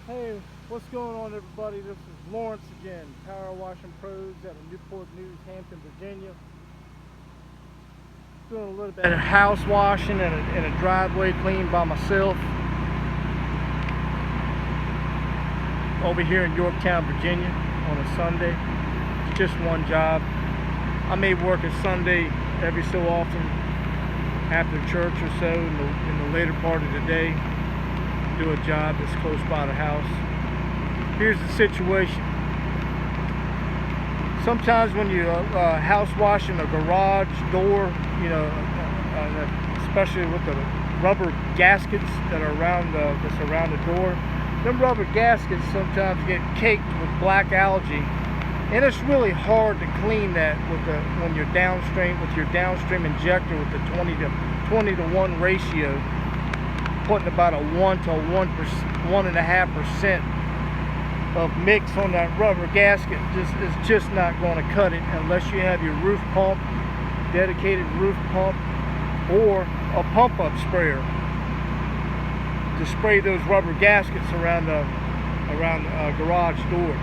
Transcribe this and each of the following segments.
Hey, what's going on, everybody? This is Lawrence again, Power Washing Pros out of Newport News, Hampton, Virginia. Doing a little bit of house washing and a driveway clean by myself over here in Yorktown, Virginia on a Sunday. It's just one job. I may work a Sunday every so often after church or so in the later part of the day. Do a job that's close by the house. Here's the situation. Sometimes when you house washing a garage door, you know, especially with the rubber gaskets that are around that's around the door, them rubber gaskets sometimes get caked with black algae, and it's really hard to clean that when you're downstream with your downstream injector with the 20 to 1 ratio. Putting about a 1 to 1.5% of mix on that rubber gasket is just not going to cut it unless you have your roof pump, dedicated roof pump, or a pump up sprayer to spray those rubber gaskets around the garage door.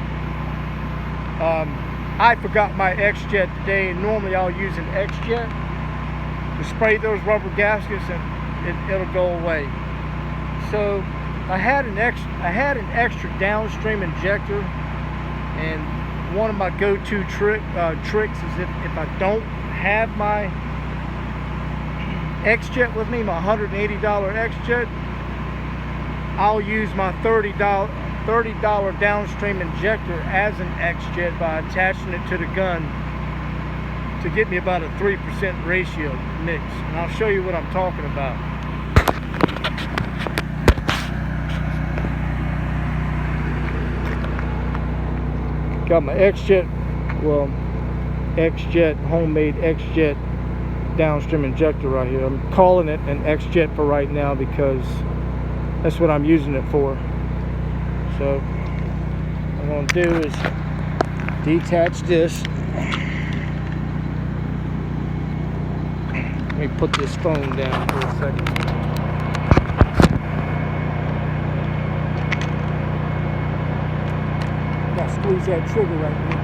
I forgot my X-Jet today, and normally I'll use an X-Jet to spray those rubber gaskets and it'll go away. So I had an extra downstream injector, and one of my go-to tricks is if I don't have my X-Jet with me, my $180 X-Jet, I'll use my $30 downstream injector as an X-Jet by attaching it to the gun to get me about a 3% ratio mix. And I'll show you what I'm talking about. Got my X-Jet, X-Jet, homemade X-Jet downstream injector right here. I'm calling it an X-Jet for right now because that's what I'm using it for. So what I'm going to do is detach this. Let me put this phone down for a second. Squeeze that trigger right here.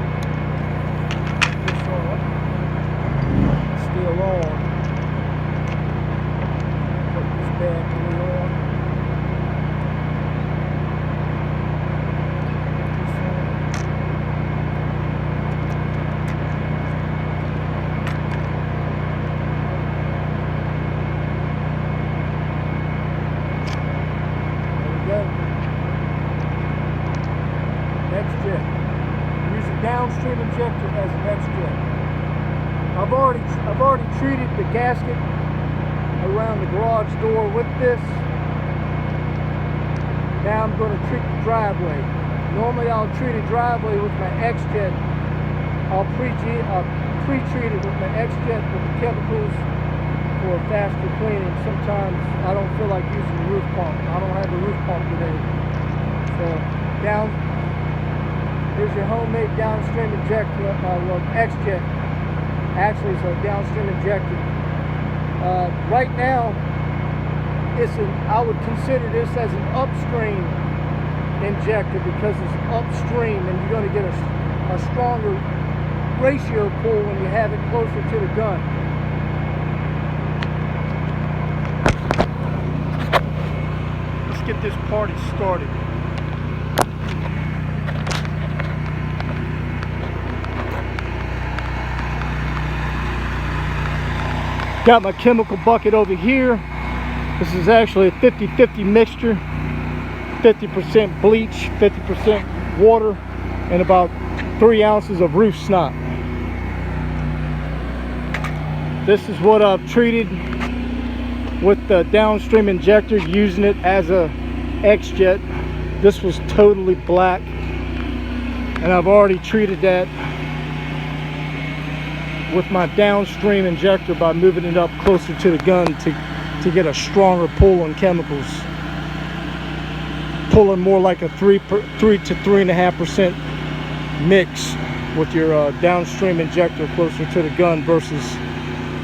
Still on. Put this bad boy on. There we go. X-Jet. Use a downstream injector as an X-Jet. I've already treated the gasket around the garage door with this. Now I'm going to treat the driveway. Normally I'll treat a driveway with my X-Jet. I'll pre-treat it with my X-Jet with the chemicals for a faster cleaning. Sometimes I don't feel like using the roof pump. I don't have a roof pump today. So here's your homemade downstream injector, X-Jet. Actually, it's a downstream injector. Right now, I would consider this as an upstream injector because it's upstream, and you're going to get a stronger ratio pull when you have it closer to the gun. Let's get this party started. Got my chemical bucket over here. This is actually a 50-50 mixture. 50% bleach, 50% water, and about 3 ounces of roof snot. This is what I've treated with the downstream injector, using it as a X-Jet. This was totally black, and I've already treated that with my downstream injector by moving it up closer to the gun to get a stronger pull on chemicals. Pulling more like a 3 to 3.5% mix with your downstream injector closer to the gun versus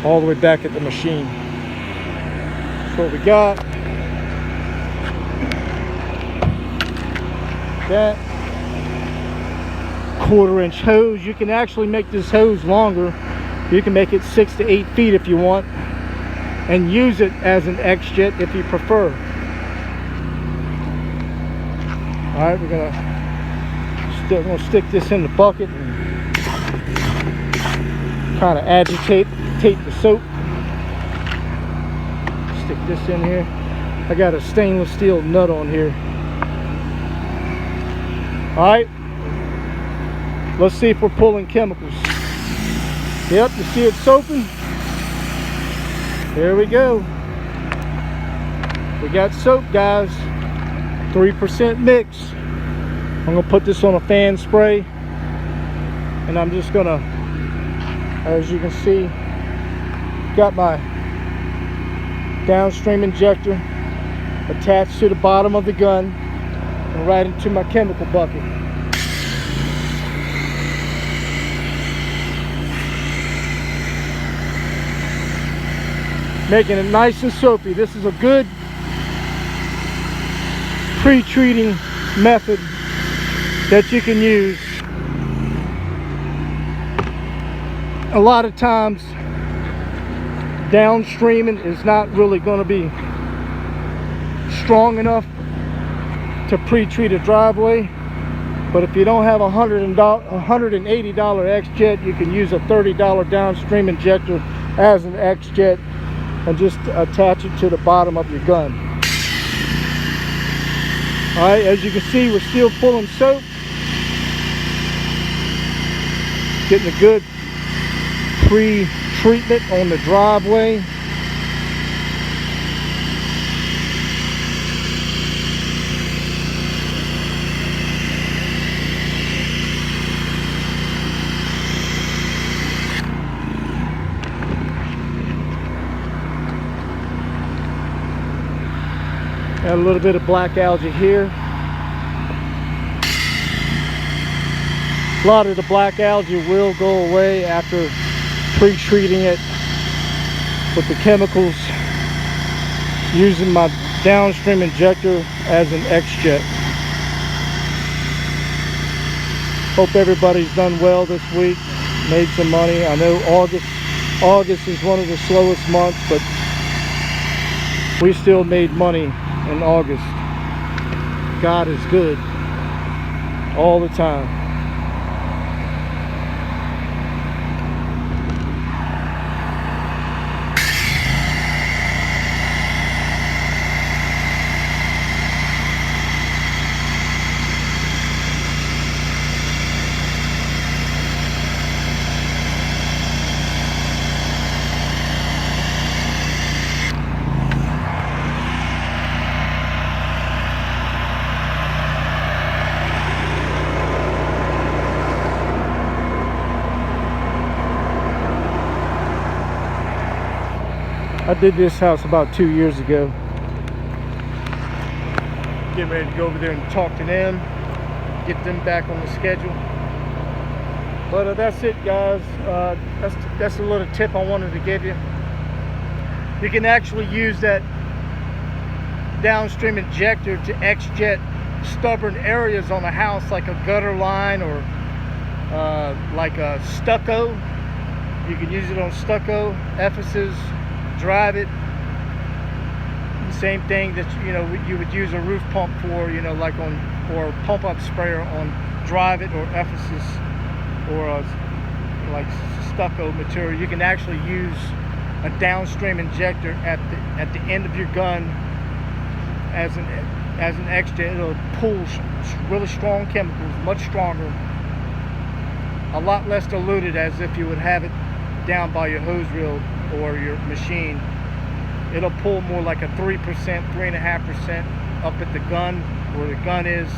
all the way back at the machine. That's what we got. that. 1/4-inch hose. You can actually make this hose longer. You can make it 6 to 8 feet if you want, and use it as an X-jet if you prefer. All right, we're gonna stick this in the bucket and kind of agitate the soap. Stick this in here. I got a stainless steel nut on here. All right, let's see if we're pulling chemicals. Yep, you see it soaping. There we go. We got soap, guys. 3% mix. I'm gonna put this on a fan spray, and I'm just gonna, as you can see, got my Downstream injector attached to the bottom of the gun and right into my chemical bucket. Making it nice and soapy. This is a good pre-treating method that you can use. A lot of times downstreaming is not really going to be strong enough to pre-treat a driveway, but if you don't have a $180 X-jet, you can use a $30 Downstream injector as an X-jet and just attach it to the bottom of your gun. All right, as you can see, we're still pulling soap. Getting a good pre-treatment on the driveway. Got a little bit of black algae here. A lot of the black algae will go away after pre-treating it with the chemicals using my Downstream injector as an X-jet. Hope everybody's done well this week, made some money. I know August is one of the slowest months, but we still made money in August. God is good all the time. I did this house about 2 years ago. Getting ready to go over there and talk to them, get them back on the schedule. But that's it, guys. That's a little tip I wanted to give you. You can actually use that Downstream injector to X-jet stubborn areas on a house, like a gutter line or like a stucco. You can use it on stucco, Ephesus. Drive it. Same thing that you would use a roof pump for, like on, or pump up sprayer on drive it or Ephesus or like stucco material. You can actually use a Downstream injector at the end of your gun as an X-jet. It'll pull really strong chemicals, much stronger, a lot less diluted, as if you would have it down by your hose reel or your machine. It'll pull more like a 3%, 3.5% up at the gun, where the gun is,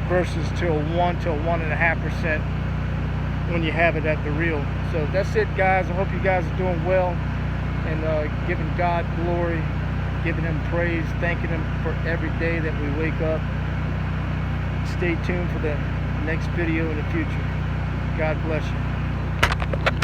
versus to a 1 to a 1.5% when you have it at the reel. So that's it, guys. I hope you guys are doing well and giving God glory, giving Him praise, thanking Him for every day that we wake up. Stay tuned for the next video in the future. God bless you.